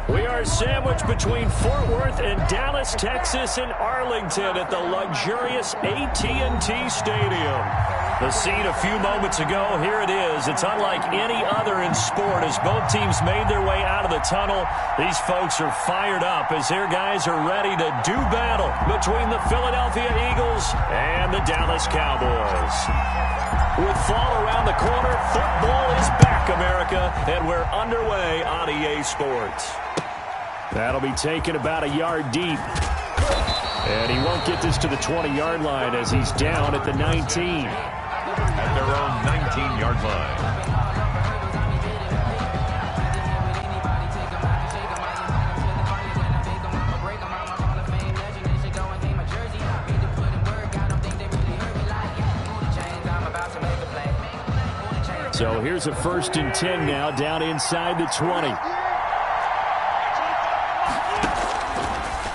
We are sandwiched between Fort Worth and Dallas, Texas, and Arlington at the luxurious AT&T Stadium. The scene a few moments ago, here it is. It's unlike any other in sport as both teams made their way out of the tunnel. These folks are fired up as their guys are ready to do battle between the Philadelphia Eagles and the Dallas Cowboys. With fall around the corner, football is back, America, and we're underway on EA Sports. That'll be taken about a yard deep. And he won't get this to the 20-yard line as he's down at the 19. At their own 19-yard line. So here's a 1st and 10 now, down inside the 20.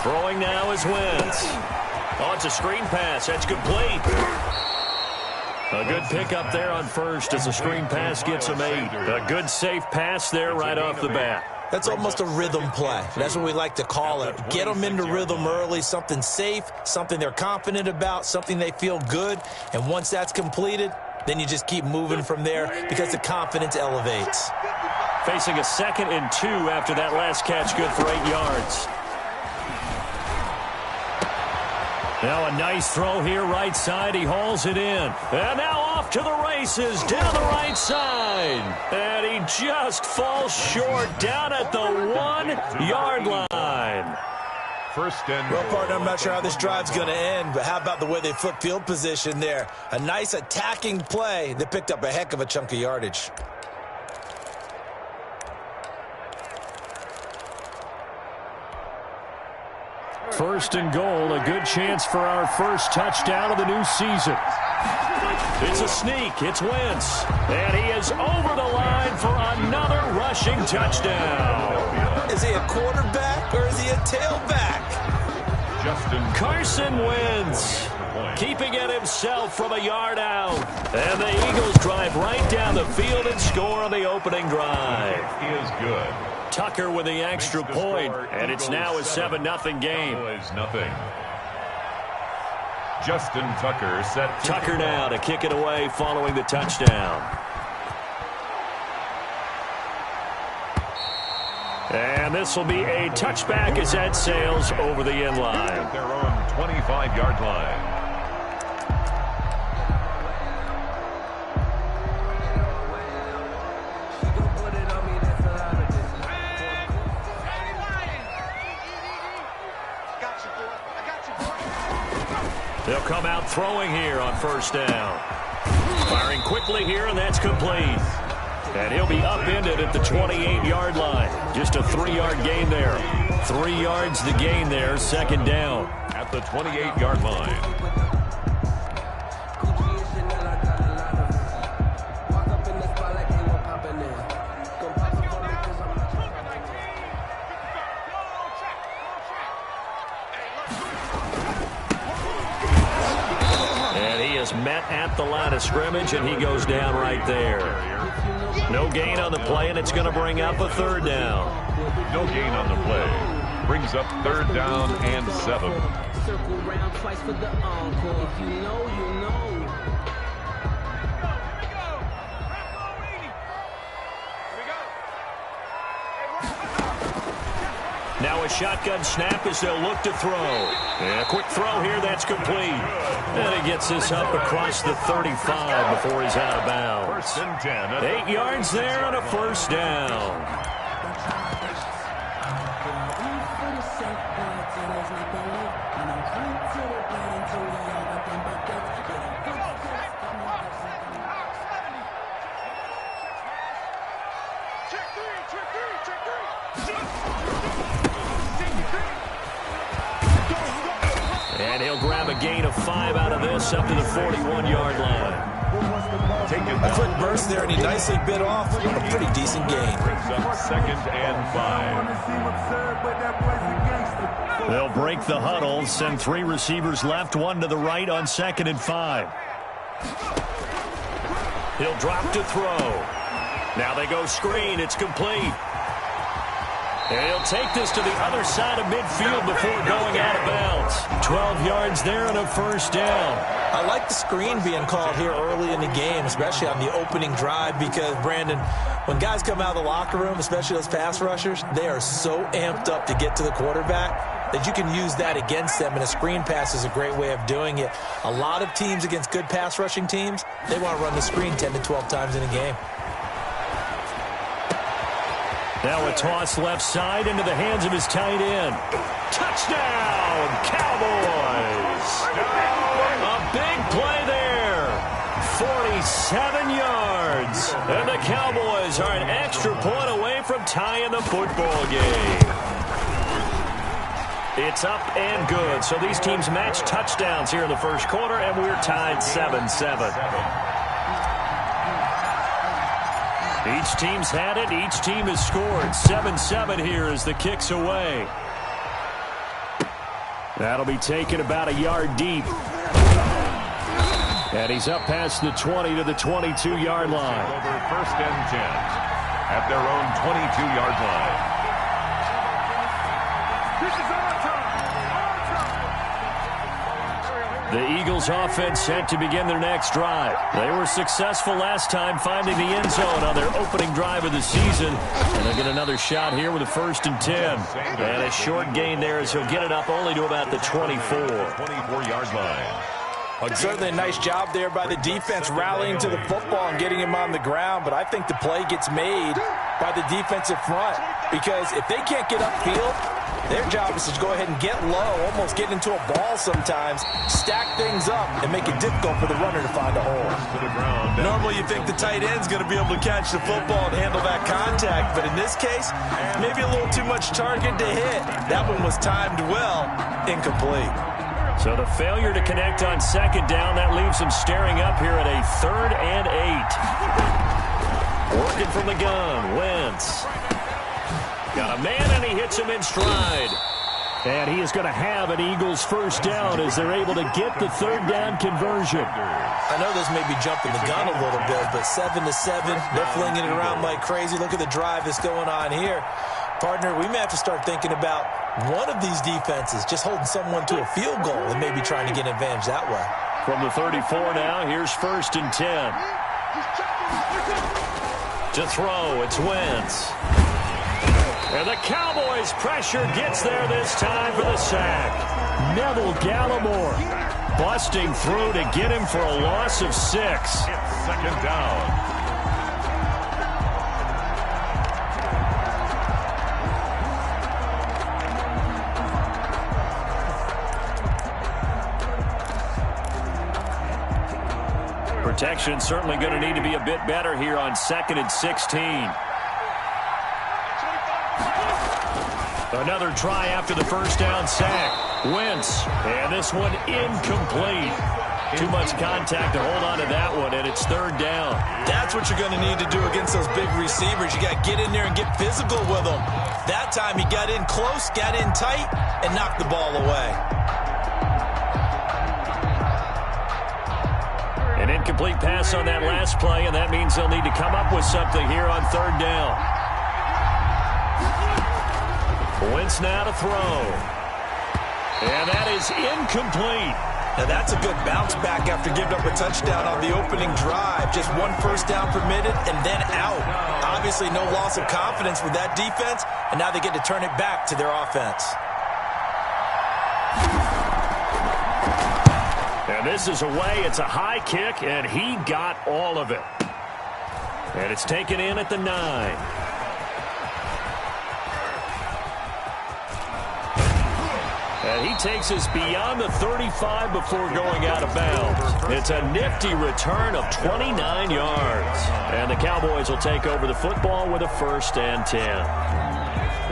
Throwing now is Wentz. Oh, it's a screen pass. That's complete. A good pickup there on first as the screen pass gets him 8. A good safe pass there right off the bat. That's almost a rhythm play. That's what we like to call it. Get them into rhythm early, something safe, something they're confident about, something they feel good. And once that's completed, then you just keep moving from there because the confidence elevates. Facing a 2nd and 2 after that last catch, good for 8 yards. Now a nice throw here, right side. He hauls it in. And now off to the races, down the right side. And he just falls short down at the 1-yard line. First and well, partner, I'm not sure how this drive's going to end, but how about the way they flip field position there? A nice attacking play that picked up a heck of a chunk of yardage. First and goal, a good chance for our first touchdown of the new season. It's a sneak. It's Wentz. And he is over the line for another rushing touchdown. Is he a quarterback or is he a tailback? Carson Wentz keeping it himself from a yard out. And the Eagles drive right down the field and score on the opening drive. He is good. Tucker with the extra point, and it's now a 7-0 game. Justin Tucker set. Tucker now to kick it away following the touchdown. And this will be a touchback as that sails over the end line. At their own 25-yard line. They'll come out throwing here on first down. Firing quickly here, and that's complete. And he'll be upended at the 28-yard line. Just a 3-yard gain there. 3 yards to gain there, 2nd down. At the 28-yard line. Met at the line of scrimmage, and he goes down right there. No gain on the play, and it's going to bring up a 3rd down. No gain on the play. Brings up 3rd down and 7. Circle round twice for the encore. If you know, you know. Now a shotgun snap as they'll look to throw. And a quick throw here, that's complete. And he gets this up across the 35 before he's out of bounds. 1st and 10. 8 yards there on a 1st down. And he'll grab a gain of 5 out of this up to the 41-yard line. A quick burst there, and he nicely bit off a pretty decent gain. Brings up 2nd and 5. They'll break the huddle, send 3 receivers left, 1 to the right on 2nd and 5. He'll drop to throw. Now they go screen. It's complete. And he'll take this to the other side of midfield before going out of bounds. 12 yards there and a first down. I like the screen being called here early in the game, especially on the opening drive, because, Brandon, when guys come out of the locker room, especially those pass rushers, they are so amped up to get to the quarterback that you can use that against them, and a screen pass is a great way of doing it. A lot of teams against good pass rushing teams, they want to run the screen 10 to 12 times in a game. Now a toss left side into the hands of his tight end. Touchdown, Cowboys! A big play there. 47 yards. And the Cowboys are an extra point away from tying the football game. It's up and good. So these teams match touchdowns here in the first quarter, and we're tied 7-7. Each team's had it. Each team has scored. 7-7 here as the kick's away. That'll be taken about a yard deep. And he's up past the 20 to the 22-yard line. Over first and 10 at their own 22-yard line. The Eagles offense set to begin their next drive. They were successful last time finding the end zone on their opening drive of the season. And they'll get another shot here with a 1st and 10. And a short gain there as he'll get it up only to about the 24. 24-yard line. Certainly a nice job there by the defense rallying to the football and getting him on the ground, but I think the play gets made by the defensive front, because if they can't get upfield, their job is to go ahead and get low, almost get into a ball sometimes, stack things up, and make it difficult for the runner to find a hole. Normally you think the tight end's going to be able to catch the football and handle that contact, but in this case, maybe a little too much target to hit. That one was timed well, incomplete. So the failure to connect on 2nd down, that leaves him staring up here at a 3rd and 8. Working from the gun, Wentz. Got a man, and he hits him in stride. And he is going to have an Eagles first down as they're able to get the 3rd down conversion. I know this may be jumping the gun a little bit, but 7-7, they're flinging it around like crazy. Look at the drive that's going on here. Partner, we may have to start thinking about one of these defenses just holding someone to a field goal and maybe trying to get an advantage that way. From the 34 now, here's 1st and 10. To throw, it's Wentz. And the Cowboys' pressure gets there this time for the sack. Neville Gallimore busting through to get him for a loss of 6. It's 2nd down. Protection certainly going to need to be a bit better here on 2nd and 16. Another try after the first down sack. Wentz, and this one incomplete. Too much contact to hold on to that one, and it's 3rd down. That's what you're going to need to do against those big receivers. You got to get in there and get physical with them. That time he got in close, got in tight, and knocked the ball away. An incomplete pass on that last play, and that means they'll need to come up with something here on 3rd down. Wentz now to throw. And that is incomplete. Now that's a good bounce back after giving up a touchdown on the opening drive. Just one first down permitted and then out. Obviously no loss of confidence with that defense, and now they get to turn it back to their offense. And this is away. It's a high kick, and he got all of it. And it's taken in at the 9. And he takes us beyond the 35 before going out of bounds. It's a nifty return of 29 yards. And the Cowboys will take over the football with a 1st and 10.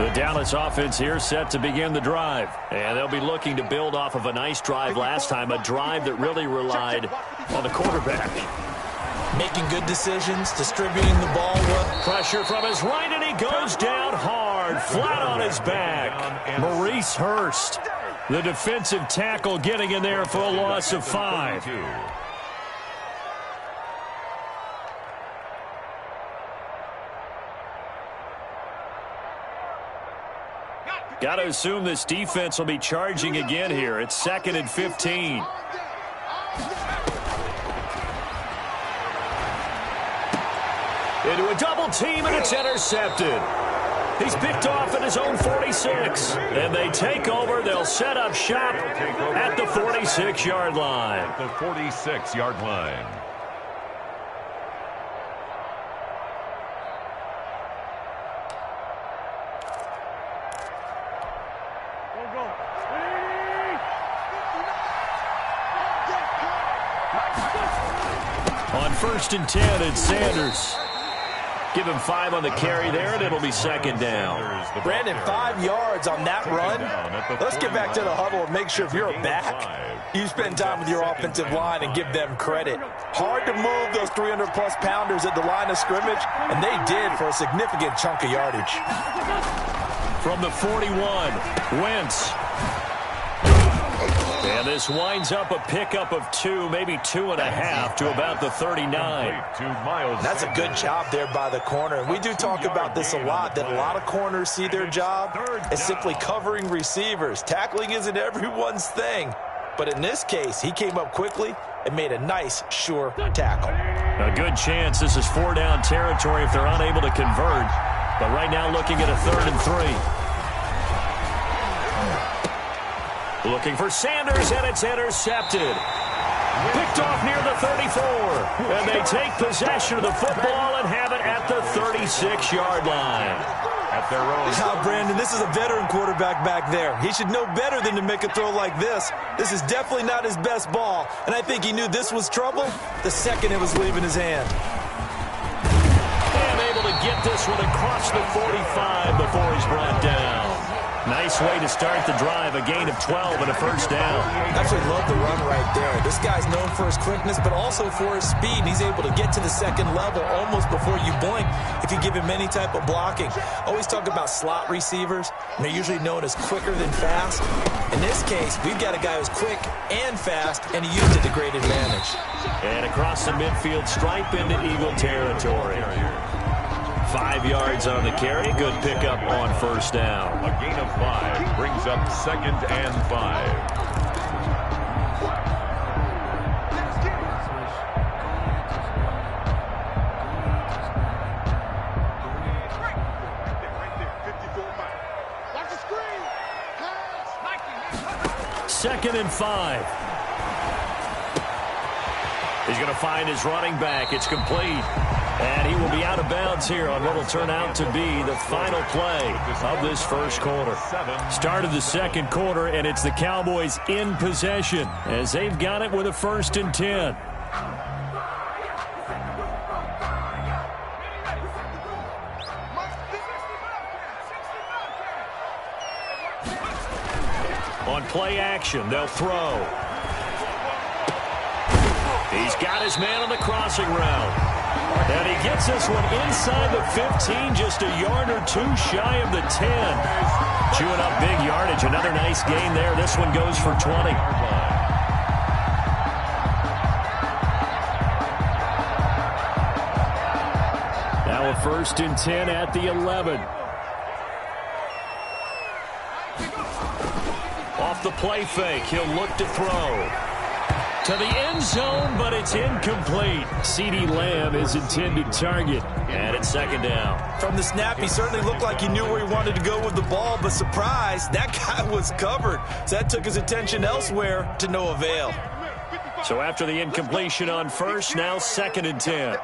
The Dallas offense here set to begin the drive. And they'll be looking to build off of a nice drive last time, a drive that really relied on the quarterback. Making good decisions, distributing the ball well. Pressure from his right, and he goes down hard, flat on his back. Maurice Hurst, the defensive tackle, getting in there for a loss of 5. Got to assume this defense will be charging again here. It's 2nd and 15. Into a double team, and it's intercepted. He's picked off at his own 46. And they take over. They'll set up shop at the 46-yard line. At the 46-yard line. On 1st and 10, it's Sanders. Give him 5 on the carry there, and it'll be 2nd down. Brandon, 5 yards on that run. Let's get back to the huddle and make sure if you're a back, you spend time with your offensive line and give them credit. Hard to move those 300-plus pounders at the line of scrimmage, and they did for a significant chunk of yardage. From the 41, Wentz. And this winds up a pickup of 2, maybe 2.5 to about the 39. That's a good job there by the corner. And we do talk about this a lot, that a lot of corners see their job as simply covering receivers. Tackling isn't everyone's thing. But in this case, he came up quickly and made a nice, sure tackle. A good chance this is 4-down territory if they're unable to convert. But right now looking at a 3rd and 3. Looking for Sanders, and it's intercepted. Picked off near the 34. And they take possession of the football and have it at the 36-yard line. At their own. Now, Brandon, this is a veteran quarterback back there. He should know better than to make a throw like this. This is definitely not his best ball. And I think he knew this was trouble the second it was leaving his hand. And able to get this one across the 45 before he's brought down. Nice way to start the drive, a gain of 12 and a 1st down. Absolutely love the run right there. This guy's known for his quickness, but also for his speed. And he's able to get to the 2nd level almost before you blink if you give him any type of blocking. Always talk about slot receivers, and they're usually known as quicker than fast. In this case, we've got a guy who's quick and fast, and he used it to great advantage. And across the midfield stripe into Eagle territory. 5 yards on the carry. Good pickup on 1st down. A gain of 5 brings up 2nd and 5. Second and 5. He's going to find his running back. It's complete. And he will be out of bounds here on what will turn out to be the final play of this 1st quarter. Start of the 2nd quarter, and it's the Cowboys in possession as they've got it with a 1st and 10. On play action, they'll throw. He's got his man on the crossing route. And he gets this one inside the 15, just a yard or 2 shy of the 10. Chewing up big yardage. Another nice gain there. This one goes for 20. Now a 1st and 10 at the 11. Off the play fake, he'll look to throw. To the end zone, but it's incomplete. CeeDee Lamb is intended target, and it's 2nd down. From the snap, he certainly looked like he knew where he wanted to go with the ball, but surprise, that guy was covered. So that took his attention elsewhere to no avail. So after the incompletion on 1st, now 2nd and 10.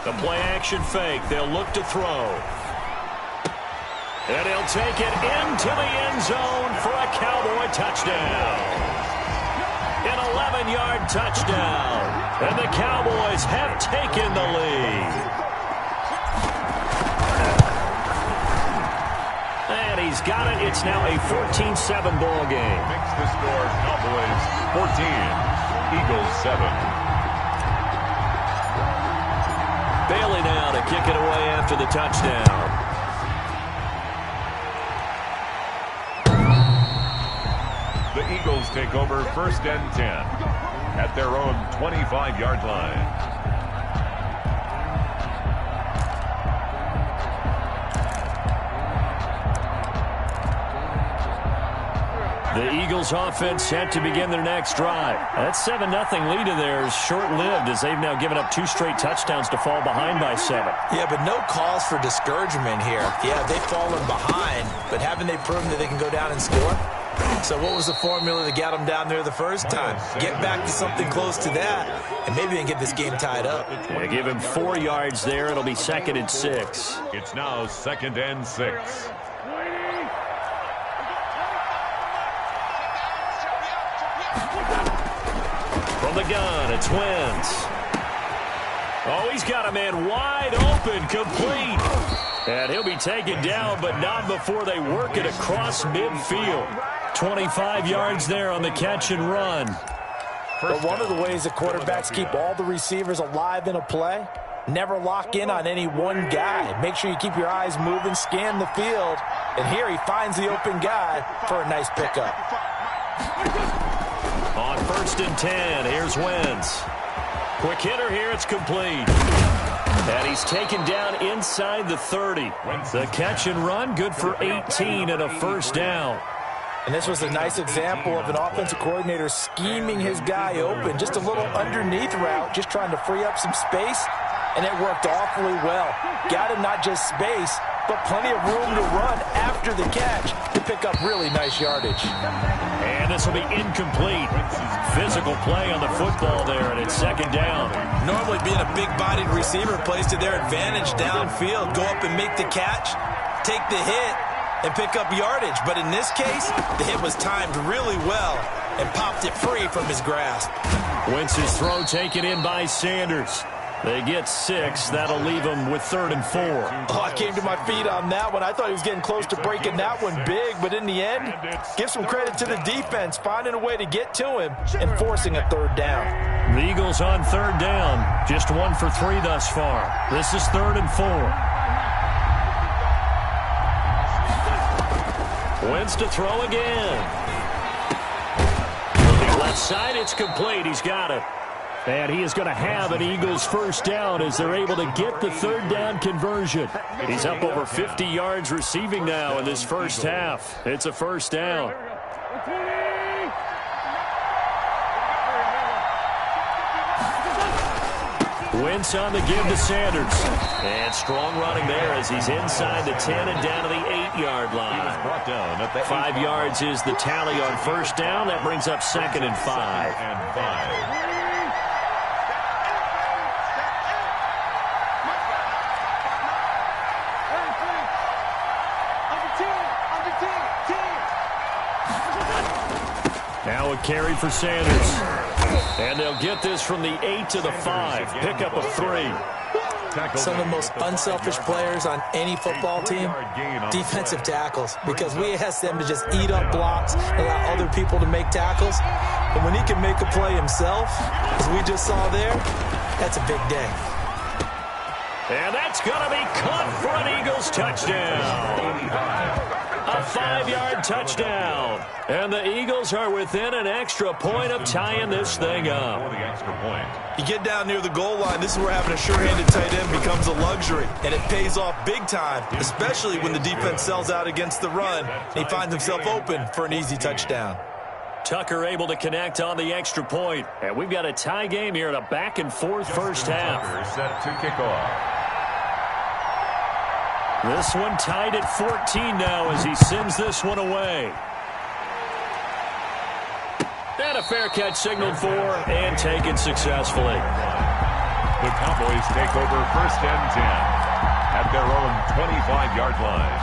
The play action fake. They'll look to throw. And he'll take it into the end zone for a Cowboy touchdown. An 11-yard touchdown. And the Cowboys have taken the lead. And he's got it. It's now a 14-7 ball game. Makes the score Cowboys 14, Eagles 7. Bailey now to kick it away after the touchdown. The Eagles take over 1st and 10 at their own 25-yard line. Eagles offense set to begin their next drive. That 7-0 lead of theirs short-lived as they've now given up 2 straight touchdowns to fall behind by 7. Yeah, but no cause for discouragement here. Yeah, they've fallen behind, but haven't they proven that they can go down and score? So what was the formula that got them down there the first time? Get back to something close to that, and maybe they can get this game tied up. They give him 4 yards there. It'll be 2nd and 6. It's now 2nd and 6. From the gun, it's Wentz. Oh, he's got a man wide open, complete. And he'll be taken down, but not before they work it across midfield. 25 yards there on the catch and run. But one of the ways that quarterbacks keep all the receivers alive in a play, never lock in on any one guy. Make sure you keep your eyes moving, scan the field. And here he finds the open guy for a nice pickup. On 1st and 10, here's Wentz. Quick hitter here, it's complete. And he's taken down inside the 30. The catch and run, good for 18 and a first down. And this was a nice example of an offensive coordinator scheming his guy open. Just a little underneath route, just trying to free up some space. And it worked awfully well. Got him not just space, but plenty of room to run after the catch to pick up really nice yardage. And this will be incomplete. Physical play on the football there, and it's 2nd down. Normally being a big-bodied receiver plays to their advantage downfield. Go up and make the catch, take the hit, and pick up yardage. But in this case, the hit was timed really well and popped it free from his grasp. Wentz's throw taken in by Sanders. They get 6. That'll leave them with 3rd and 4. Oh, I came to my feet on that one. I thought he was getting close to breaking that one big, but in the end, give some credit to the defense, finding a way to get to him and forcing a 3rd down. The Eagles on 3rd down. Just 1 for 3 thus far. This is 3rd and 4. Wentz to throw again. From the left side, it's complete. He's got it. And he is going to have an Eagles first down as they're able to get the 3rd down conversion. He's up over 50 yards receiving now in this first half. It's a first down. Wentz on the give to Sanders. And strong running there as he's inside the 10 and down to the 8-yard line. 5 yards is the tally on first down. That brings up 2nd and 5. Now a carry for Sanders. And they'll get this from the 8 to the 5. Pick up a 3. Some of the most unselfish players on any football team, defensive tackles, because we ask them to just eat up blocks, allow other people to make tackles. And when he can make a play himself, as we just saw there, that's a big day. And that's going to be caught for an Eagles touchdown. A 5-yard touchdown. And the Eagles are within an extra point of tying this thing up. You get down near the goal line, this is where having a sure-handed tight end becomes a luxury. And it pays off big time, especially when the defense sells out against the run. And he finds himself open for an easy touchdown. Tucker able to connect on the extra point. And we've got a tie game here in a back-and-forth first half. Set to kick off. This one tied at 14 now as he sends this one away. And a fair catch signaled for and taken successfully. The Cowboys take over 1st and 10 at their own 25-yard line.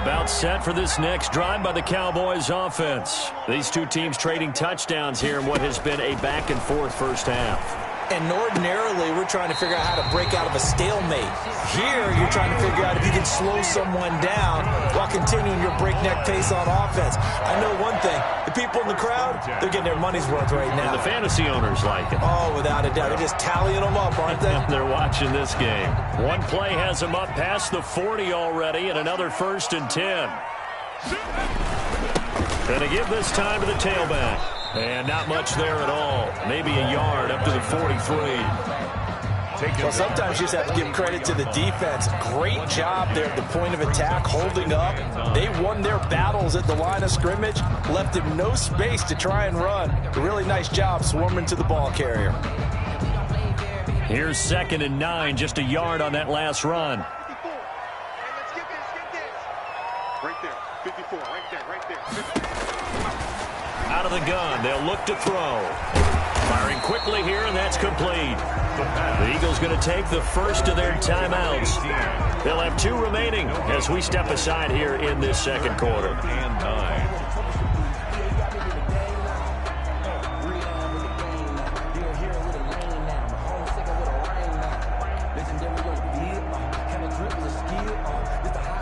About set for this next drive by the Cowboys offense. These two teams trading touchdowns here in what has been a back-and-forth first half. And ordinarily, we're trying to figure out how to break out of a stalemate. Here, you're trying to figure out if you can slow someone down while continuing your breakneck pace on offense. I know one thing. The people in the crowd, they're getting their money's worth right now. And the fantasy owners like it. Oh, without a doubt. They're just tallying them up, aren't they? They're watching this game. One play has them up past the 40 already, and another 1st and 10. Gonna give this time to the tailback. And not much there at all. Maybe a yard up to the 43. Well, sometimes you just have to give credit to the defense. Great job there at the point of attack, holding up. They won their battles at the line of scrimmage, left them no space to try and run. A really nice job swarming to the ball carrier. Here's 2nd and 9, just a yard on that last run. Right there, 54, right there. Out of the gun, they'll look to throw. Firing quickly here, and that's complete. The Eagles going to take the first of their timeouts. They'll have 2 remaining as we step aside here in this second quarter. And 9.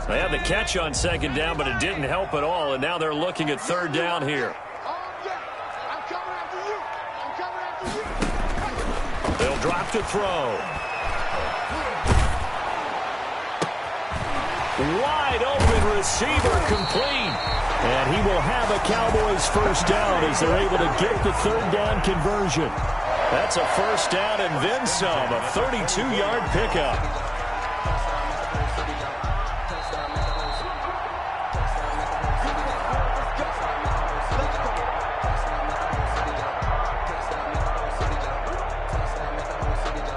They had the catch on 2nd down, but it didn't help at all, and now they're looking at 3rd down here. They'll drop to throw. Wide open receiver, complete. And he will have a Cowboys first down as they're able to get the 3rd down conversion. That's a first down and then some, a 32-yard pickup.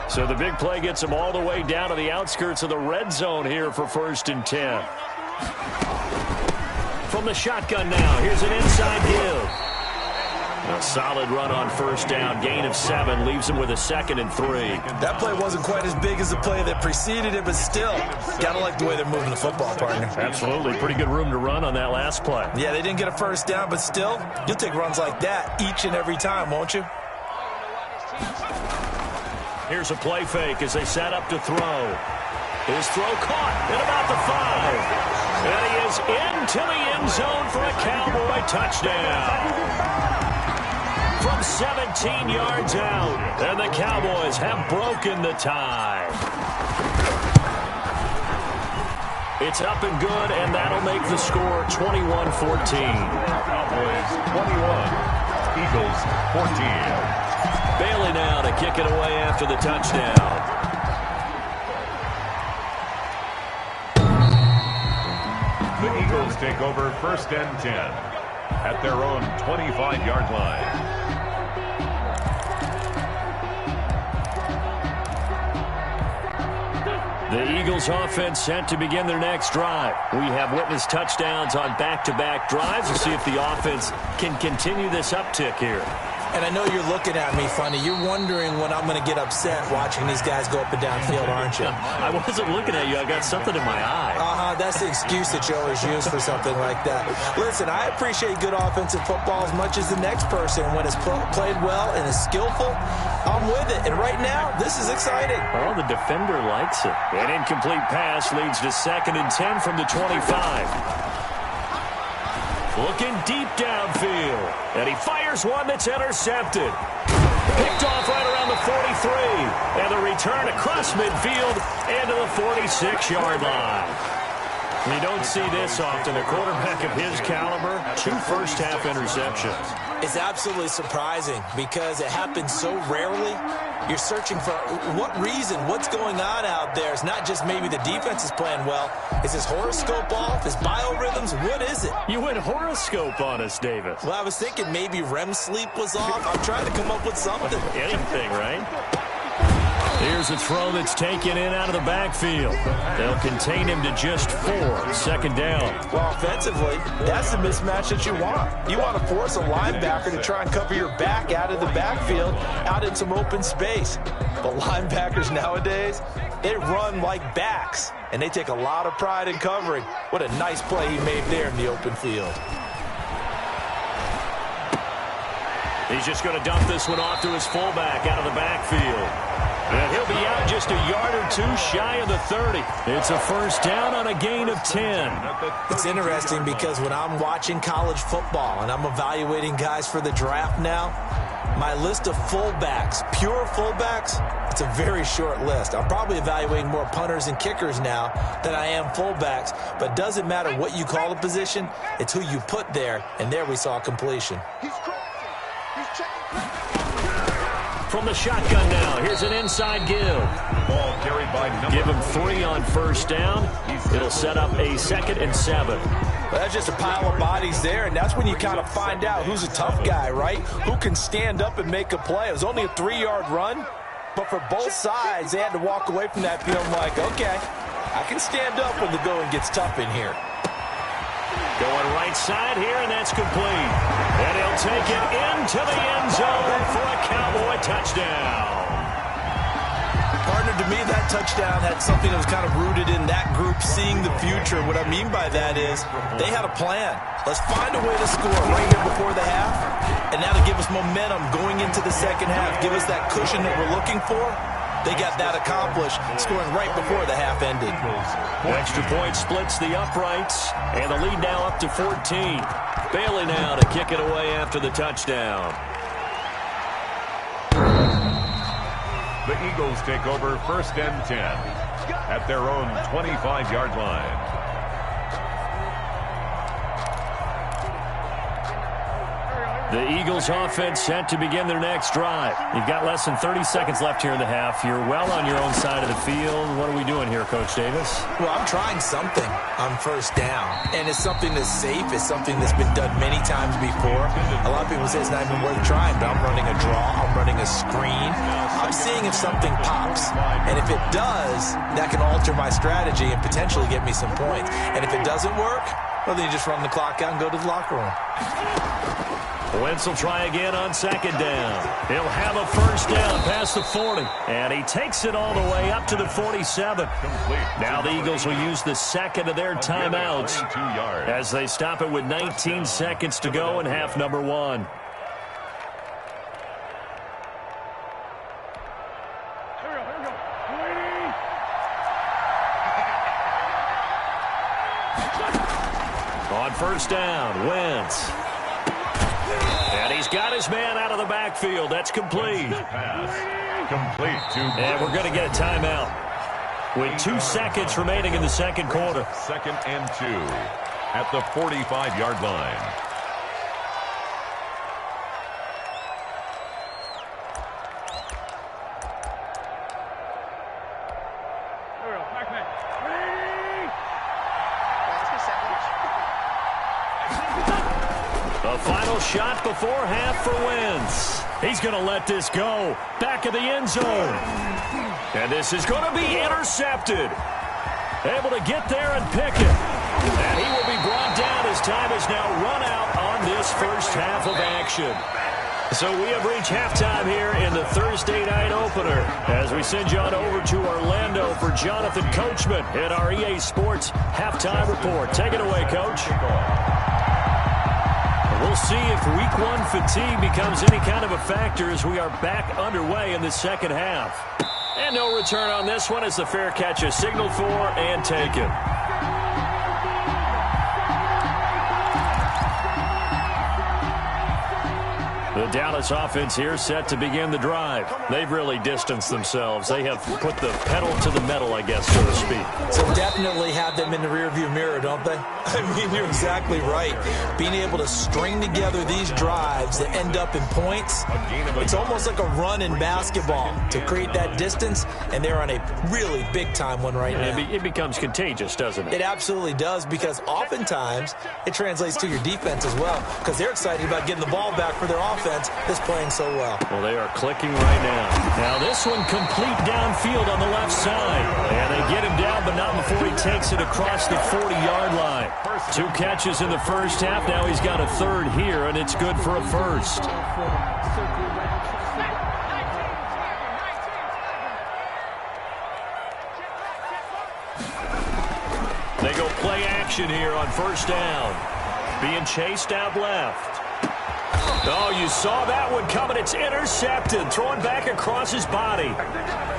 So the big play gets them all the way down to the outskirts of the red zone here for 1st and 10. From the shotgun now, here's an inside give. A solid run on 1st down, gain of 7, leaves them with a 2nd and 3. That play wasn't quite as big as the play that preceded it, but still, gotta like the way they're moving the football, partner. Absolutely, pretty good room to run on that last play. Yeah, they didn't get a first down, but still, you'll take runs like that each and every time, won't you? Here's a play fake as they set up to throw. His throw caught at about the 5. And he is into the end zone for a Cowboy touchdown. From 17 yards out. And the Cowboys have broken the tie. It's up and good, and that'll make the score 21-14. Cowboys 21, Eagles 14. Bailey now to kick it away after the touchdown. The Eagles take over 1st and 10 at their own 25-yard line. The Eagles offense set to begin their next drive. We have witnessed touchdowns on back-to-back drives to see if the offense can continue this uptick here. And I know you're looking at me funny. You're wondering when I'm going to get upset watching these guys go up and down field, aren't you? I wasn't looking at you. I got something in my eye. That's the excuse that you always use for something like that. Listen, I appreciate good offensive football as much as the next person. When it's played well and is skillful, I'm with it. And right now, this is exciting. Well, the defender likes it. An incomplete pass leads to 2nd and 10 from the 25. Looking deep downfield. And he fires one that's intercepted. Picked off right around the 43. And the return across midfield and to the 46-yard line. You don't see this often. A quarterback of his caliber, 2 first-half interceptions. It's absolutely surprising because it happens so rarely. You're searching for what reason, what's going on out there. It's not just maybe the defense is playing well. Is his horoscope off? His biorhythms? What is it? You went horoscope on us, Davis. Well, I was thinking maybe REM sleep was off. I'm trying to come up with something. Anything, right? Here's a throw that's taken in out of the backfield. They'll contain him to just 4. 2nd down. Well, offensively, that's the mismatch that you want. You want to force a linebacker to try and cover your back out of the backfield, out in some open space. But linebackers nowadays, they run like backs, and they take a lot of pride in covering. What a nice play he made there in the open field. He's just going to dump this one off to his fullback out of the backfield. And he'll be out just a yard or 2 shy of the 30. It's a first down on a gain of 10. It's interesting because when I'm watching college football and I'm evaluating guys for the draft now, my list of fullbacks, pure fullbacks, it's a very short list. I'm probably evaluating more punters and kickers now than I am fullbacks, but it doesn't matter what you call a position, it's who you put there, and there we saw completion. from the shotgun now. Here's an inside give. Ball carried by Give him 3 on first down. It'll set up a 2nd and 7. Well, that's just a pile of bodies there, and that's when you kind of find out who's a tough guy, right? Who can stand up and make a play. It was only a 3-yard run, but for both sides, they had to walk away from that feeling like, okay, I can stand up when the going gets tough in here. Going right side here, and that's complete. And he'll take it into the end zone for a Cowboy touchdown. Partner, to me, that touchdown had something that was kind of rooted in that group seeing the future. What I mean by that is they had a plan. Let's find a way to score right here before the half, and that'll give us momentum going into the second half, give us that cushion that we're looking for. They got that accomplished, scoring right before the half ended. Extra point splits the uprights, and the lead now up to 14. Bailey now to kick it away after the touchdown. The Eagles take over 1st and 10 at their own 25-yard line. The Eagles offense set to begin their next drive. You've got less than 30 seconds left here in the half. You're well on your own side of the field. What are we doing here, Coach Davis? Well, I'm trying something on first down, and it's something that's safe. It's something that's been done many times before. A lot of people say it's not even worth trying, but I'm running a draw. I'm running a screen. I'm seeing if something pops, and if it does, that can alter my strategy and potentially get me some points. And if it doesn't work, well, then you just run the clock out and go to the locker room. Wentz will try again on 2nd down. He'll have a first down past the 40. And he takes it all the way up to the 47. Now the Eagles will use the second of their timeouts as they stop it with 19 seconds to go in half number 1. On first down, Wentz. And he's got his man out of the backfield. That's complete. Pass. Complete to and we're going to get a timeout with 2 seconds remaining in the second quarter. 2nd and 2 at the 45-yard line. The final shot before half for Wentz. He's going to let this go. Back of the end zone. And this is going to be intercepted. Able to get there and pick it. And he will be brought down as time has now run out on this first half of action. So we have reached halftime here in the Thursday night opener as we send you on over to Orlando for Jonathan Coachman in our EA Sports Halftime Report. Take it away, Coach. We'll see if Week 1 fatigue becomes any kind of a factor as we are back underway in the second half. And no return on this one as the fair catch is signaled for and taken. The Dallas offense here set to begin the drive. They've really distanced themselves. They have put the pedal to the metal, I guess, so to speak. So definitely have them in the rearview mirror, don't they? I mean, you're exactly right. Being able to string together these drives that end up in points, it's almost like a run in basketball to create that distance, and they're on a really big-time one right now. It becomes contagious, doesn't it? It absolutely does, because oftentimes it translates to your defense as well, because they're excited about getting the ball back for their offense that's playing so well. Well, they are clicking right now. Now this one complete downfield on the left side. And they get him down, but not before he takes it across the 40-yard line. 2 catches in the first half. Now he's got a third here, and it's good for a first. They go play action here on first down. Being chased out left. Oh, you saw that one coming. It's intercepted. Thrown back across his body.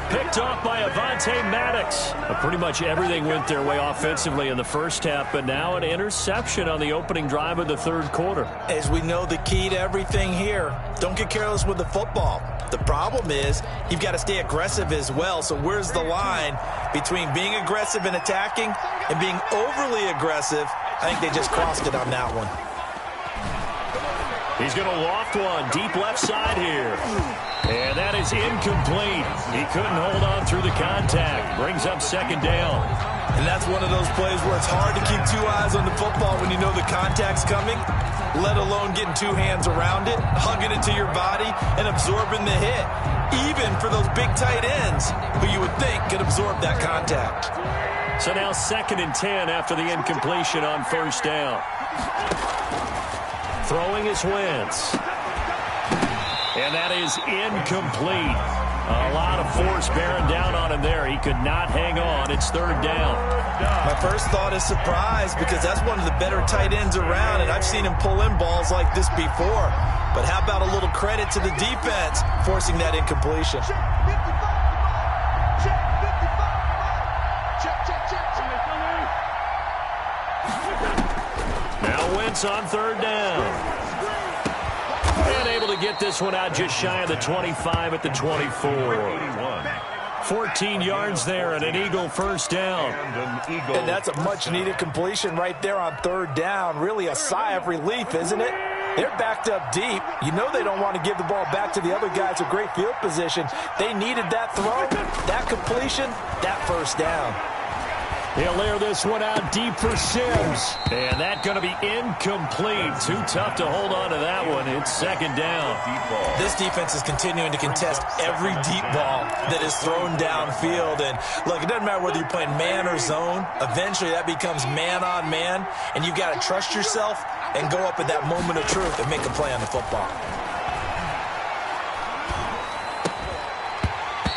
Picked off by Avonte Maddox. Pretty much everything went their way offensively in the first half, but now an interception on the opening drive of the third quarter. As we know, the key to everything here, don't get careless with the football. The problem is you've got to stay aggressive as well. So where's the line between being aggressive and attacking and being overly aggressive? I think they just crossed it on that one. He's going to loft one deep left side here. And that is is incomplete. He couldn't hold on through the contact. Brings up second down. And that's one of those plays where it's hard to keep two eyes on the football when you know the contact's coming, let alone getting two hands around it, hugging it to your body, and absorbing the hit. Even for those big tight ends who you would think could absorb that contact. So now 2nd and 10 after the incompletion on first down. Throwing is Wentz. And that is incomplete. A lot of force bearing down on him there. He could not hang on. It's 3rd down. My first thought is surprise because that's one of the better tight ends around, and I've seen him pull in balls like this before. But how about a little credit to the defense forcing that incompletion? Now Wentz on 3rd down. And able to get this one out just shy of the 25 at the 24. 14 yards there and an Eagle first down. And that's a much-needed completion right there on 3rd down. Really a sigh of relief, isn't it? They're backed up deep. You know they don't want to give the ball back to the other guys with great field position. They needed that throw, that completion, that first down. He'll layer this one out deep for Sims. And that's going to be incomplete. Too tough to hold on to that one. It's 2nd down. This defense is continuing to contest every deep ball that is thrown downfield. And, look, it doesn't matter whether you're playing man or zone. Eventually that becomes man on man. And you've got to trust yourself and go up at that moment of truth and make a play on the football.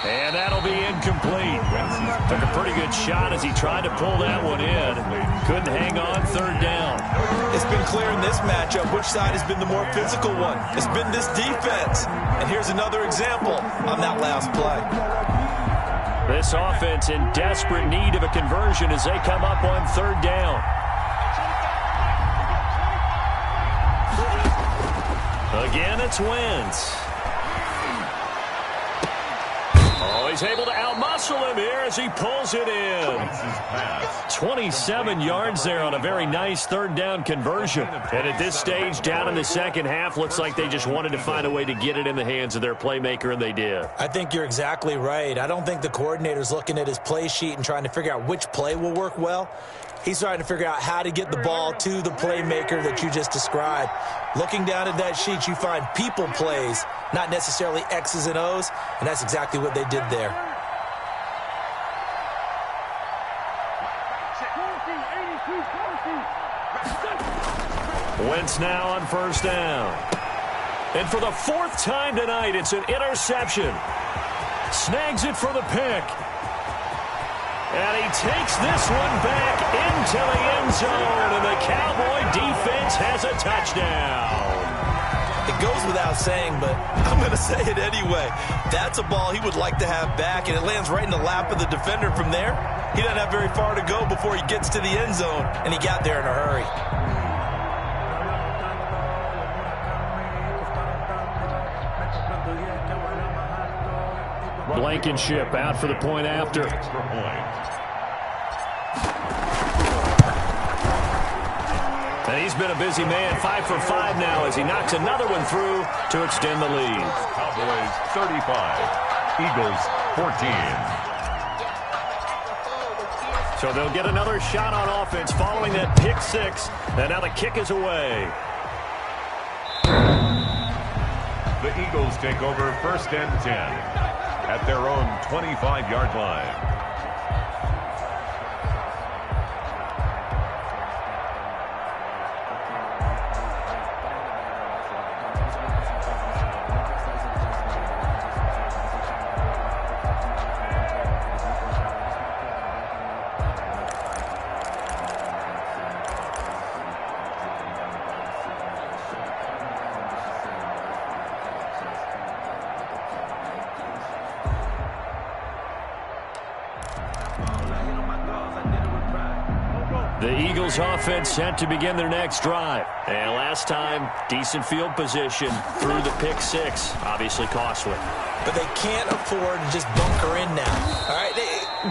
And that'll be incomplete. Took a pretty good shot as he tried to pull that one in. Couldn't hang on 3rd down. It's been clear in this matchup which side has been the more physical one. It's been this defense. And here's another example on that last play. This offense in desperate need of a conversion as they come up on 3rd down. Again, it's Wentz. Oh, he's able to outmuscle him here as he pulls it in. 27 yards there on a very nice 3rd down conversion. And at this stage, down in the second half, looks like they just wanted to find a way to get it in the hands of their playmaker, and they did. I think you're exactly right. I don't think the coordinator's looking at his play sheet and trying to figure out which play will work well. He's trying to figure out how to get the ball to the playmaker that you just described. Looking down at that sheet, you find people plays, not necessarily X's and O's, and that's exactly what they did there. Wentz now on first down. And for the 4th time tonight, it's an interception. Snags it for the pick. And he takes this one back into the end zone, and the Cowboy defense has a touchdown. It goes without saying, but I'm going to say it anyway. That's a ball he would like to have back, and it lands right in the lap of the defender from there. He doesn't have very far to go before he gets to the end zone, and he got there in a hurry. Blankenship out for the point after. And he's been a busy man, 5 for 5 now as he knocks another one through to extend the lead. Cowboys 35, Eagles 14. So they'll get another shot on offense following that pick 6. And now the kick is away. The Eagles take over 1st and 10 at their own 25-yard line. The Eagles offense set to begin their next drive. And last time, decent field position through the pick 6. Obviously costly. But they can't afford to just bunker in now. All right,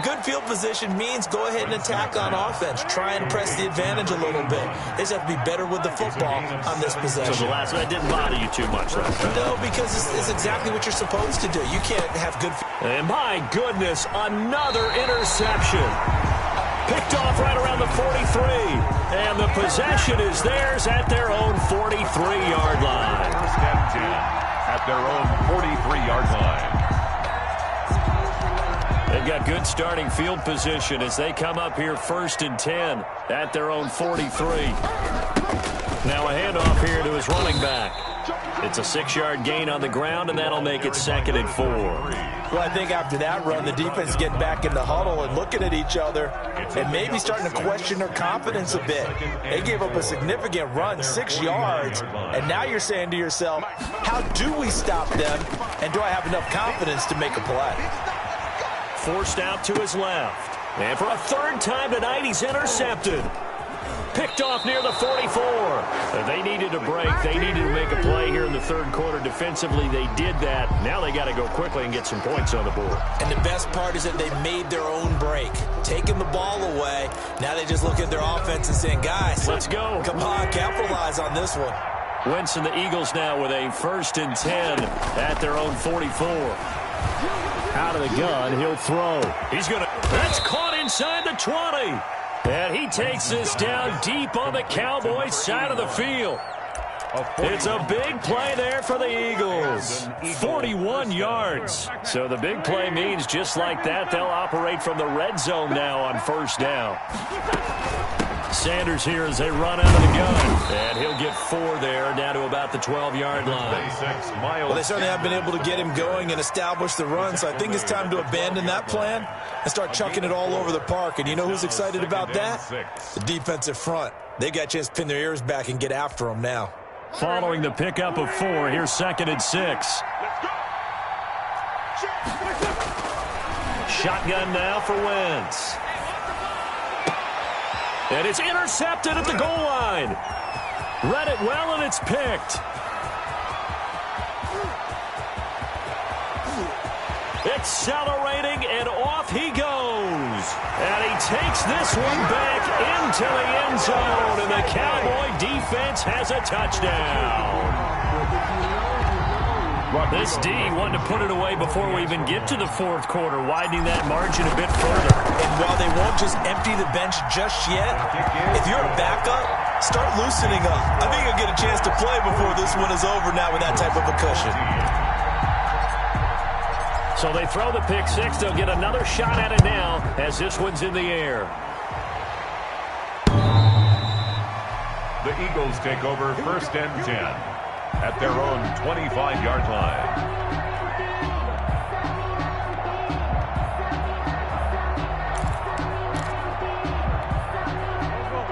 good field position means go ahead and attack on offense. Try and press the advantage a little bit. They just have to be better with the football on this possession. So the last one didn't bother you too much, right? No, because it's exactly what you're supposed to do. You can't have good... And my goodness, another interception. Picked off right around the 43. And the possession is theirs at their own 43-yard line. First and 10 at their own 43-yard line. They've got good starting field position as they come up here first and 10 at their own 43. Now a handoff here to his running back. It's a 6-yard gain on the ground, and that'll make it 2nd and 4. Well, I think after that run, the defense getting back in the huddle and looking at each other and maybe starting to question their confidence a bit. They gave up a significant run, 6 yards, and now you're saying to yourself, how do we stop them, and do I have enough confidence to make a play? Forced out to his left. And for a 3rd time tonight, he's intercepted. Picked off near the 44. They needed a break. They needed to make a play here in the 3rd quarter. Defensively, they did that. Now they got to go quickly and get some points on the board. And the best part is that they made their own break. Taking the ball away. Now they just look at their offense and saying, guys, let's go. Come on, capitalize on this one. Wentz and the Eagles now with a 1st and 10 at their own 44. Out of the gun, he'll throw. He's going to... That's caught inside the 20. And he takes this down deep on the Cowboys side of the field. It's a big play there for the Eagles. 41 yards. So the big play means just like that, they'll operate from the red zone now on 1st down. Sanders here as they run out of the gun. And he'll get 4 there, down to about the 12-yard line. Well, they certainly have been able to get him going and establish the run, so I think it's time to abandon that plan and start chucking it all over the park. And you know who's excited about that? The defensive front. They got a chance to pin their ears back and get after him now. Following the pickup of 4, here's 2nd and 6. Shotgun now for Wentz. And it's intercepted at the goal line. Read it well, and it's picked. Accelerating, and off he goes. And he takes this one back into the end zone, and the Cowboy defense has a touchdown. This D wanted to put it away before we even get to the 4th quarter, widening that margin a bit further. And while they won't just empty the bench just yet, if you're a backup, start loosening up. I think you'll get a chance to play before this one is over now with that type of a cushion. So they throw the pick 6. They'll get another shot at it now as this one's in the air. The Eagles take over 1st and 10 at their own 25-yard line.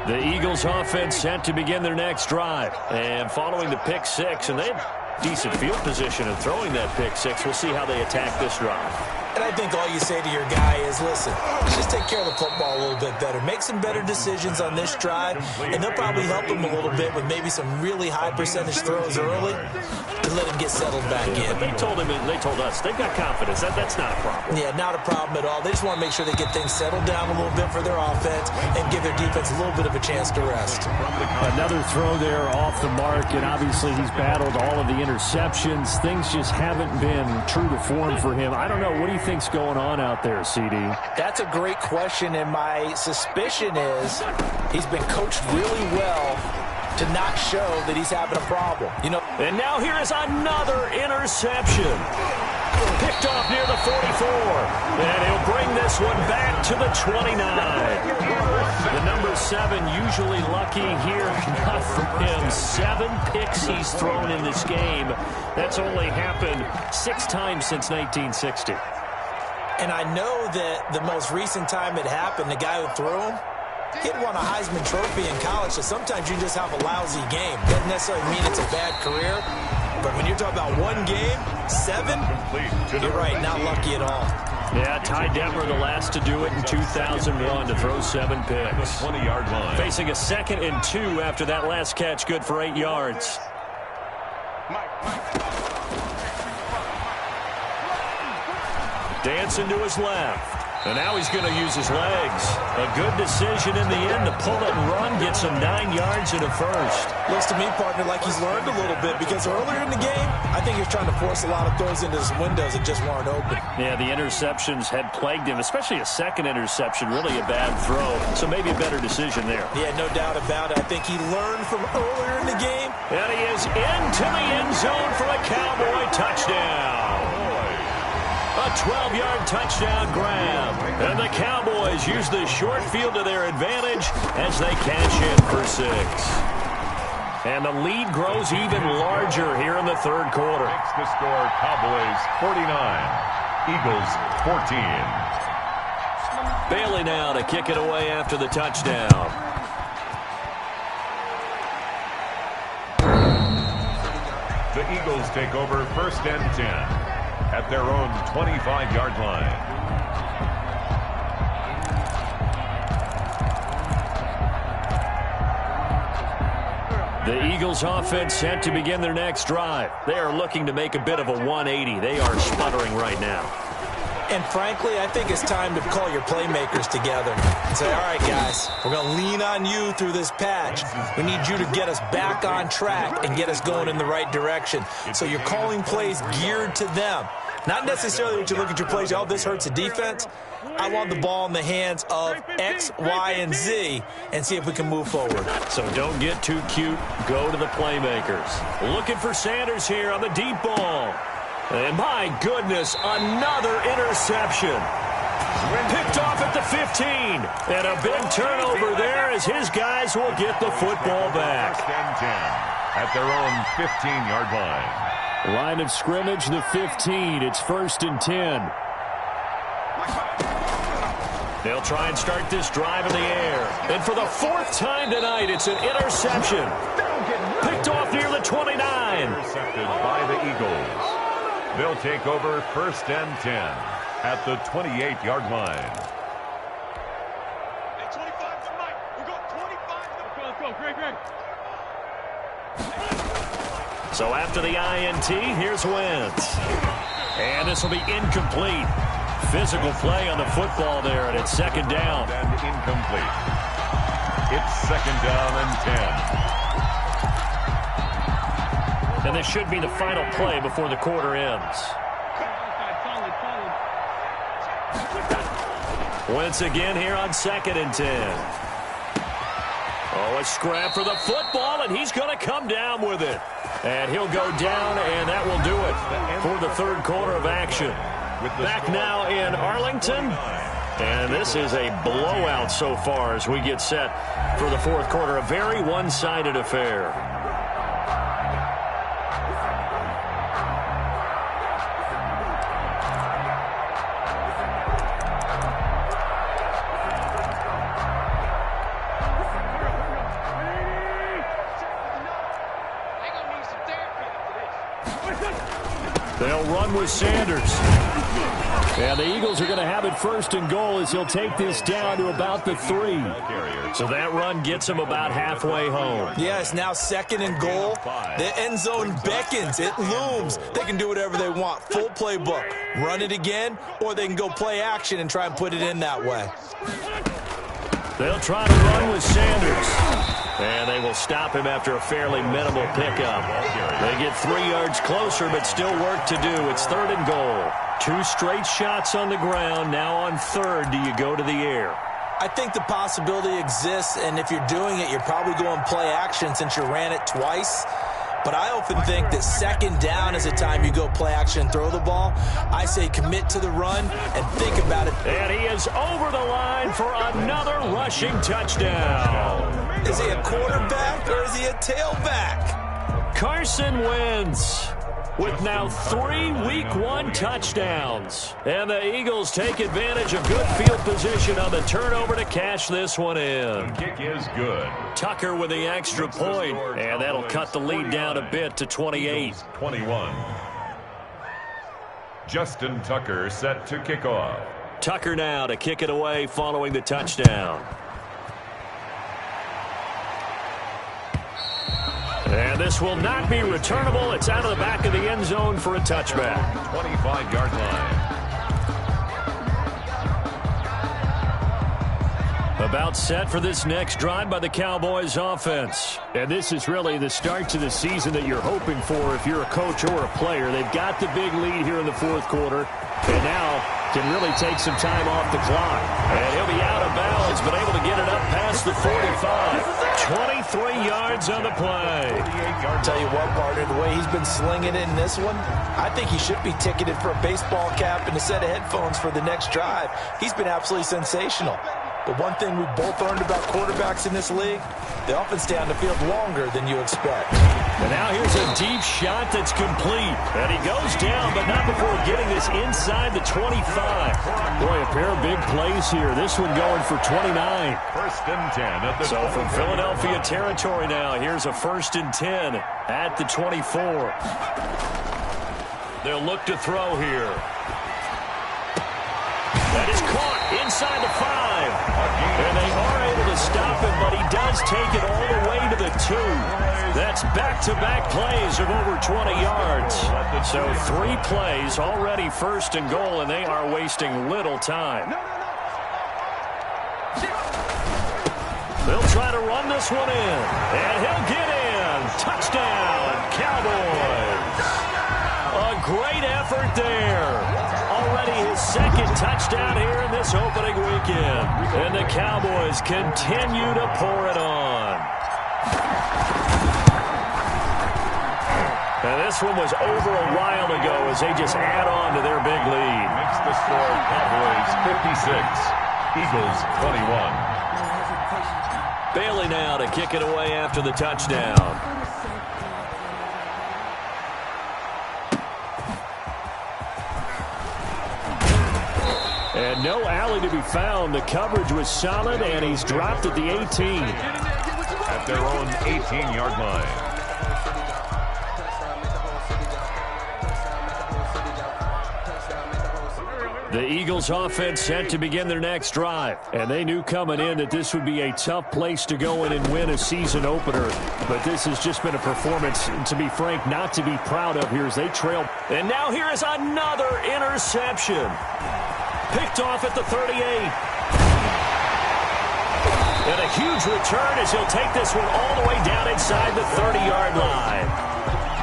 The Eagles offense set to begin their next drive. And following the pick 6, and they had decent field position in throwing that pick 6. We'll see how they attack this drive. And I think all you say to your guy is, listen, let's just take care of the football a little bit better. Make some better decisions on this drive, and they'll probably help him a little bit with maybe some really high percentage throws early to let him get settled back in. They told him, and they told us, they've got confidence. That's not a problem. Yeah, not a problem at all. They just want to make sure they get things settled down a little bit for their offense and give their defense a little bit of a chance to rest. Another throw there off the mark, and obviously he's battled all of the interceptions. Things just haven't been true to form for him. I don't know. What do you think's going on out there, CD? That's a great question, and my suspicion is he's been coached really well to not show that he's having a problem. You know. And now here is another interception. Picked off near the 44. And he'll bring this one back to the 29. The number 7 usually lucky here. Not for him. 7 picks he's thrown in this game. That's only happened 6 times since 1960. And I know that the most recent time it happened, the guy who threw him, he had won a Heisman Trophy in college, so sometimes you just have a lousy game. Doesn't necessarily mean it's a bad career, but when you're talking about one game, 7, you're right, not lucky at all. Yeah, Ty Detmer, the last to do it in 2001, to throw 7 picks. 20-yard line. Facing a 2nd and 2 after that last catch, good for 8 yards. Dancing to his left. And now he's going to use his legs. A good decision in the end to pull it and run, get some 9 yards and a first. Looks to me, partner, like he's learned a little bit because earlier in the game, I think he was trying to force a lot of throws into his windows that just weren't open. Yeah, the interceptions had plagued him, especially a second interception, really a bad throw. So maybe a better decision there. Yeah, no doubt about it. I think he learned from earlier in the game. And he is into the end zone for a Cowboy touchdown. A 12-yard touchdown grab. And the Cowboys use the short field to their advantage as they cash in for 6. And the lead grows even larger here in the third quarter. Makes the score Cowboys 49, Eagles 14. Bailey now to kick it away after the touchdown. The Eagles take over 1st and 10. At their own 25-yard line. The Eagles offense set to begin their next drive. They are looking to make a bit of a 180. They are sputtering right now. And frankly, I think it's time to call your playmakers together and say, all right, guys, we're going to lean on you through this patch. We need you to get us back on track and get us going in the right direction. So you're calling plays geared to them. Not necessarily when you look at your plays, oh, this hurts the defense. I want the ball in the hands of X, Y, and Z and see if we can move forward. So don't get too cute. Go to the playmakers. Looking for Sanders here on the deep ball. And my goodness, another interception. Picked off at the 15. And a big turnover there as his guys will get the football back. 1st and 10 at their own 15-yard line. Line of scrimmage, the 15. It's 1st and 10. They'll try and start this drive in the air. And for the 4th time tonight, it's an interception. Picked off near the 29. Intercepted by the Eagles. They'll take over 1st and 10 at the 28-yard line. Hey, 25 to Mike. We got 25 to Let's go, Greg. So after the INT, here's Wentz. And this will be incomplete. Physical play on the football there, and it's 2nd down. And incomplete. It's 2nd down and 10. And this should be the final play before the quarter ends. Wentz again here on 2nd and 10. Oh, a scrap for the football, and he's going to come down with it. And he'll go down, and that will do it for the third quarter of action. Back now in Arlington. And this is a blowout so far as we get set for the fourth quarter. A very one-sided affair. They'll run with Sanders. And the Eagles are going to have it 1st and goal as he'll take this down to about the 3. So that run gets him about halfway home. Yeah, it's now 2nd and goal. The end zone beckons. It looms. They can do whatever they want. Full playbook. Run it again, or they can go play action and try and put it in that way. They'll try to run with Sanders. And they will stop him after a fairly minimal pickup. They get 3 yards closer, but still work to do. It's 3rd and goal. 2 straight shots on the ground. Now on 3rd, do you go to the air? I think the possibility exists, and if you're doing it, you're probably going play action since you ran it twice. But I often think that 2nd down is a time you go play action and throw the ball. I say commit to the run and think about it. And he is over the line for another rushing touchdown. Is he a quarterback or is he a tailback? Carson Wentz with now 3 Week 1 touchdowns. And the Eagles take advantage of good field position on the turnover to cash this one in. The kick is good. Tucker with the extra point, and that'll cut the lead down a bit to 28. 21. Justin Tucker set to kick off. Tucker now to kick it away following the touchdown. And this will not be returnable. It's out of the back of the end zone for a touchback. 25-yard line. About set for this next drive by the Cowboys offense. And this is really the start to the season that you're hoping for if you're a coach or a player. They've got the big lead here in the fourth quarter, and now can really take some time off the clock. And he'll be out of bounds, but able to get it up past the 45. 23 yards on the play. I'll tell you what, partner, the way he's been slinging it in this one, I think he should be ticketed for a baseball cap and a set of headphones for the next drive. He's been absolutely sensational. But one thing we've both learned about quarterbacks in this league, they often stay on the field longer than you expect. And now here's a deep shot that's complete. And he goes down, but not before getting this inside the 25. Boy, a pair of big plays here. This one going for 29. First and 10 at the So from Philadelphia territory now, here's a 1st and 10 at the 24. They'll look to throw here. That is caught inside the 5. And they are able to stop him, but he does take it all the way to the 2. That's back-to-back plays of over 20 yards. So 3 plays already 1st and goal, and they are wasting little time. They'll try to run this one in, and he'll get in. Touchdown, Cowboys. A great effort there. Already his 2nd touchdown here in this opening weekend. And the Cowboys continue to pour it on. And this one was over a while ago as they just add on to their big lead. Makes the score Cowboys 56, Eagles 21. Bailey now to kick it away after the touchdown. And no alley to be found. The coverage was solid, and he's dropped at the 18. At their own 18-yard line. The Eagles offense set to begin their next drive. And they knew coming in that this would be a tough place to go in and win a season opener. But this has just been a performance, to be frank, not to be proud of here as they trail. And now here is another interception. Picked off at the 38. And a huge return as he'll take this one all the way down inside the 30-yard line.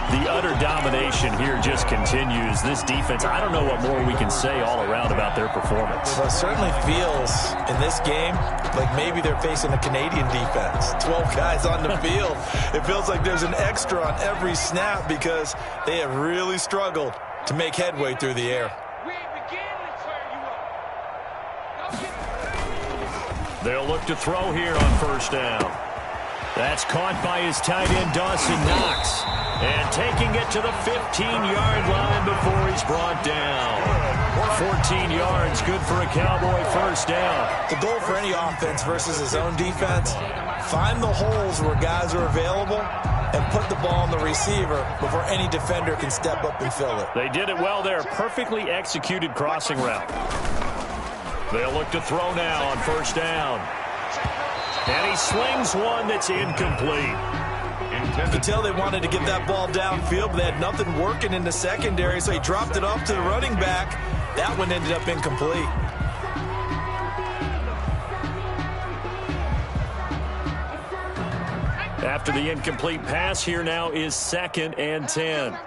The utter domination here just continues. This defense, I don't know what more we can say all around about their performance. Well, it certainly feels in this game like maybe they're facing a Canadian defense. 12 guys on the field. It feels like there's an extra on every snap because they have really struggled to make headway through the air. They'll look to throw here on 1st down. That's caught by his tight end, Dawson Knox. And taking it to the 15-yard line before he's brought down. 14 yards, good for a Cowboy 1st down. The goal for any offense versus his own defense, find the holes where guys are available and put the ball on the receiver before any defender can step up and fill it. They did it well there. Perfectly executed crossing route. They'll look to throw now on 1st down. And he slings one that's incomplete. You can tell they wanted to get that ball downfield, but they had nothing working in the secondary, so he dropped it off to the running back. That one ended up incomplete. After the incomplete pass, here now is 2nd and 10.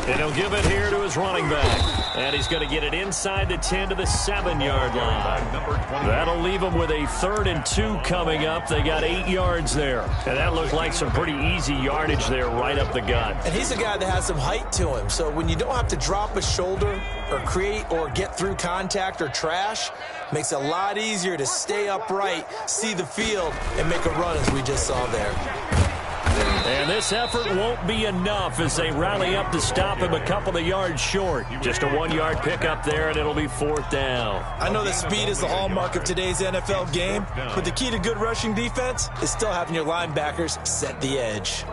And he'll give it here to his running back. And he's going to get it inside the 10 to the 7-yard line. That'll leave him with a 3rd and 2 coming up. They got 8 yards there. And that looked like some pretty easy yardage there right up the gut. And he's a guy that has some height to him. So when you don't have to drop a shoulder or create or get through contact or trash, makes it a lot easier to stay upright, see the field, and make a run as we just saw there. And this effort won't be enough as they rally up to stop him a couple of yards short. Just a 1-yard pickup there, and it'll be 4th down. I know that speed is the hallmark of today's NFL game, but the key to good rushing defense is still having your linebackers set the edge.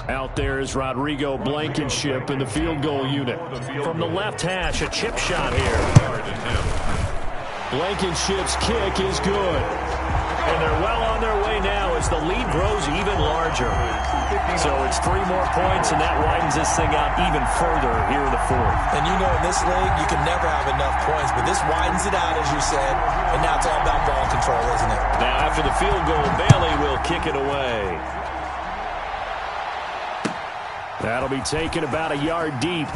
Out there is Rodrigo Blankenship in the field goal unit. From the left hash, a chip shot here. Blankenship's kick is good. And they're well on their way now as the lead grows even larger. So it's 3 more points, and that widens this thing out even further here in the fourth. And you know in this league, you can never have enough points, but this widens it out, as you said, and now it's all about ball control, isn't it? Now after the field goal, Bailey will kick it away. That'll be taken about a yard deep.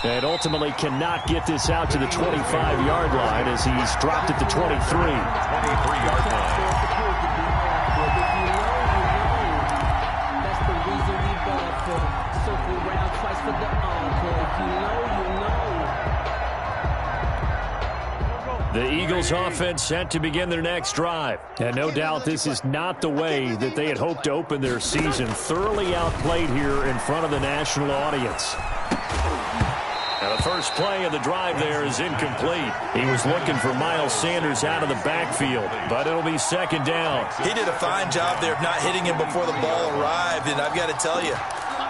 And ultimately cannot get this out to the 25-yard line as he's dropped at the 23. 23-yard line. That's the reason we ball for. Circle round twice for the encore. If you know, you know. The Eagles offense set to begin their next drive. And no doubt this is not the way that they had hoped to open their season. Thoroughly outplayed here in front of the national audience. Now the first play of the drive there is incomplete. He was looking for Miles Sanders out of the backfield, but it'll be second down. He did a fine job there of not hitting him before the ball arrived, and I've got to tell you,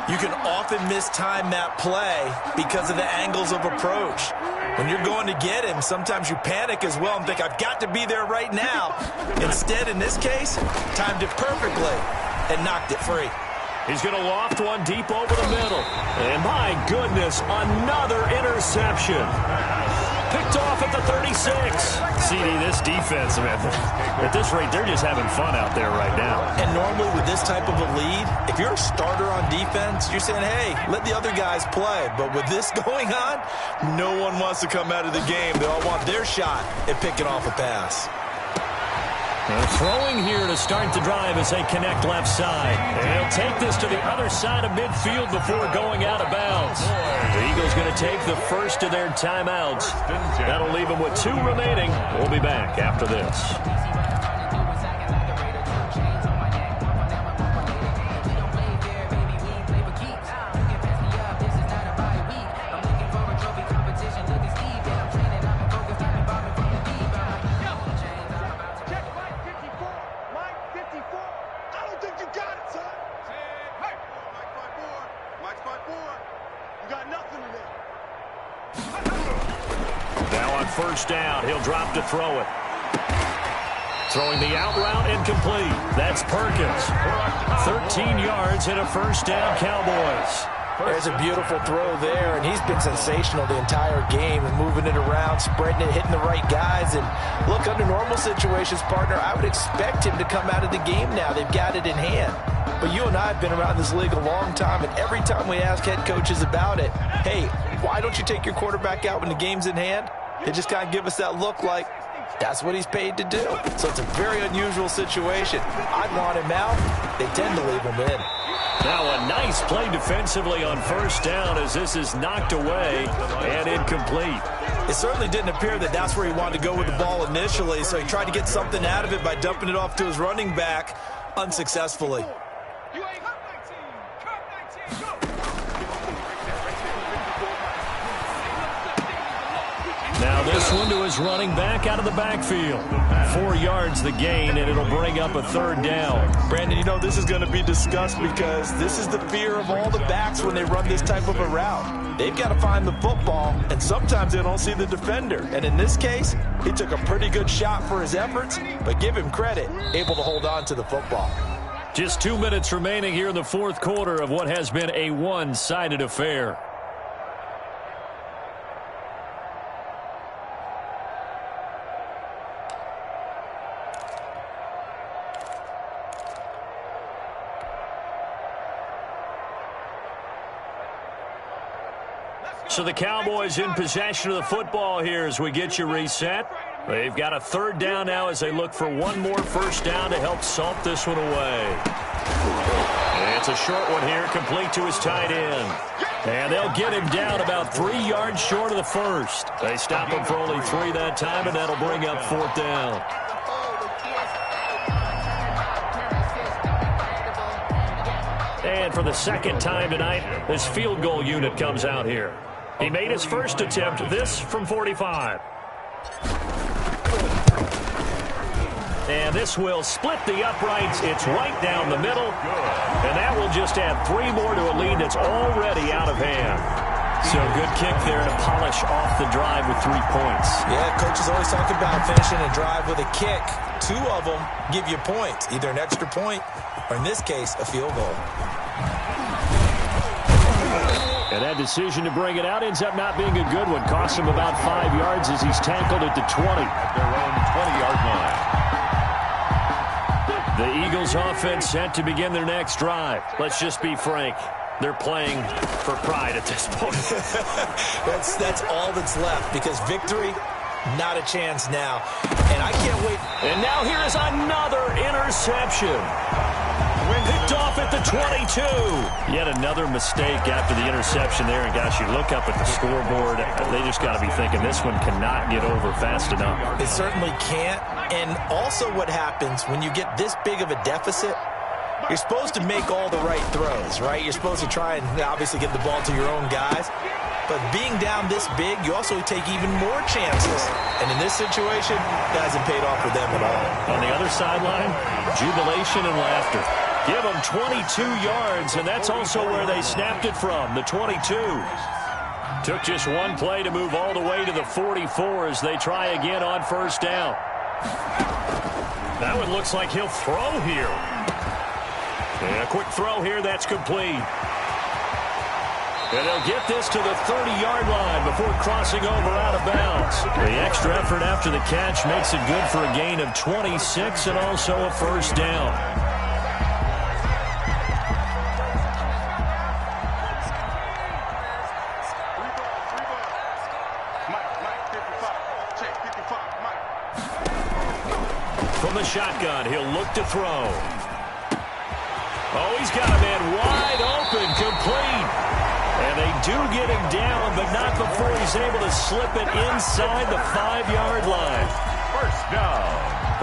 you can often mistime that play because of the angles of approach. When you're going to get him, sometimes you panic as well and think, I've got to be there right now. Instead, in this case, timed it perfectly and knocked it free. He's going to loft one deep over the middle. And my goodness, another interception. Picked off at the 36. CD, this defense, man, at this rate, they're just having fun out there right now. And normally with this type of a lead, if you're a starter on defense, you're saying, hey, let the other guys play. But with this going on, no one wants to come out of the game. They all want their shot at picking off a pass. They're throwing here to start the drive as they connect left side. And he'll take this to the other side of midfield before going out of bounds. The Eagles going to take the first of their timeouts. That'll leave them with 2 remaining. We'll be back after this. First down, he'll drop to throw it. Throwing the out route incomplete. That's Perkins. 13 yards and a first down, Cowboys. There's a beautiful throw there, and he's been sensational the entire game and moving it around, spreading it, hitting the right guys. And look, under normal situations, partner, I would expect him to come out of the game now. They've got it in hand. But you and I have been around this league a long time, and every time we ask head coaches about it, hey, why don't you take your quarterback out when the game's in hand? They just kind of give us that look like that's what he's paid to do. So it's a very unusual situation. I'd want him out. They tend to leave him in. Now a nice play defensively on first down as this is knocked away and incomplete. It certainly didn't appear that that's where he wanted to go with the ball initially, so he tried to get something out of it by dumping it off to his running back unsuccessfully. Now this one to his running back out of the backfield. 4 yards the gain, and it'll bring up a third down. Brandon, you know this is going to be discussed because this is the fear of all the backs when they run this type of a route. They've got to find the football, and sometimes they don't see the defender. And in this case, he took a pretty good shot for his efforts, but give him credit, able to hold on to the football. Just 2 minutes remaining here in the fourth quarter of what has been a one-sided affair. So the Cowboys in possession of the football here as we get you reset. They've got a third down now as they look for one more first down to help salt this one away. And it's a short one here, complete to his tight end. And they'll get him down about 3 yards short of the first. They stop him for only 3 that time, and that'll bring up fourth down. And for the second time tonight, this field goal unit comes out here. He made his first attempt, this from 45. And this will split the uprights. It's right down the middle. And that will just add 3 more to a lead that's already out of hand. So good kick there to polish off the drive with 3 points. Yeah, coaches always talk about finishing a drive with a kick. 2 of them give you points, either an extra point or, in this case, a field goal. And that decision to bring it out ends up not being a good one. Costs him about 5 yards as he's tackled at the 20. At their own 20-yard line. The Eagles offense set to begin their next drive. Let's just be frank. They're playing for pride at this point. That's all that's left, because victory, not a chance now. And I can't wait. And now here is another interception. Picked off at the 22. Yet another mistake after the interception there. And, gosh, you look up at the scoreboard. They just got to be thinking this one cannot get over fast enough. It certainly can't. And also what happens when you get this big of a deficit, you're supposed to make all the right throws, right? You're supposed to try and obviously get the ball to your own guys. But being down this big, you also take even more chances. And in this situation, that hasn't paid off for them at all. On the other sideline, jubilation and laughter. Give them 22 yards, and that's also where they snapped it from, the 22. Took just one play to move all the way to the 44 as they try again on first down. That one looks like he'll throw here. And a quick throw here, that's complete. And they'll get this to the 30-yard line before crossing over out of bounds. The extra effort after the catch makes it good for a gain of 26 and also a first down. From the shotgun, he'll look to throw. Oh, he's got a man wide open, complete. And they do get him down, but not before he's able to slip it inside the 5-yard line. First down.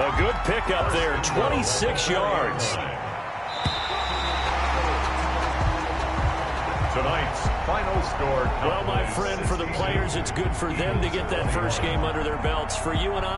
A good pickup there, 26 yards. Tonight's final score. Well, my friend, for the players, it's good for them to get that first game under their belts. For you and I,